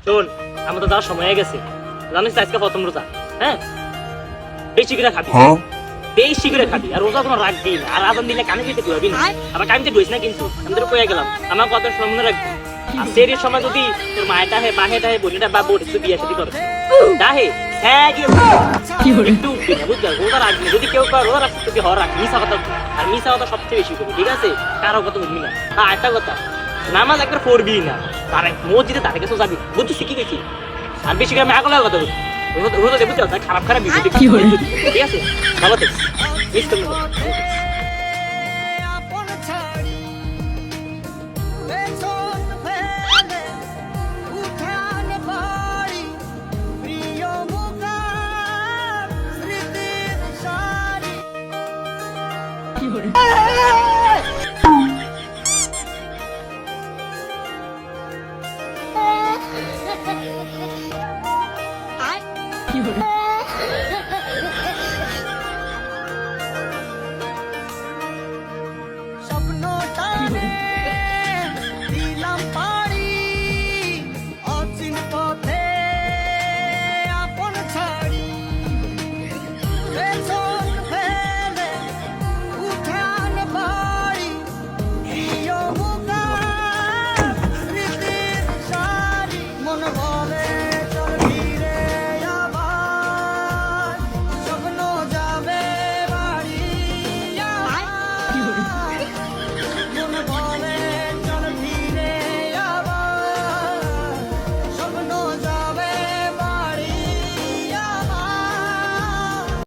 শোন, আমার তো যাওয়ার সময় হয়ে গেছে, জানিস তো আজকে প্রথম রোজা। হ্যাঁ, বেশি করে খাবি, বেশি করে খাবি, আর রোজা কোনো রাখবি না। আর আজান দিলে কানে দিতে ধুবি না, আবার কানে ধুইস না কিন্তু। আমি তোর কয়ে গেলাম, আমার কথা সামনে রাখবি। আর সেরির সময় যদি তোর মায়েটা হে বাহেটা হে বোনেটা বা বোন তুই বিয়ে শাদী করছিস, তাহে হ্যাঁ একটু বুঝলি রোজা রাখবি। যদি কেউ কর রোজা রাখছিস তুই হর রাখ, মিশা কথা। আর মিশা কথা সবচেয়ে বেশি করবি, ঠিক আছে? কারো কথা বুঝবি না। আর একটা কথা, নামাজ একবার পড়বি না, তার মসজিদে তার কাছে যাবি, বুঝছিস কি গেছি? আর বেশি করে মেঘলা কথা বলছি, রোজা দেবো খারাপ খারাপ ভিডিও ঠিক আছে? ভালো থাকিস, মিস করবি না।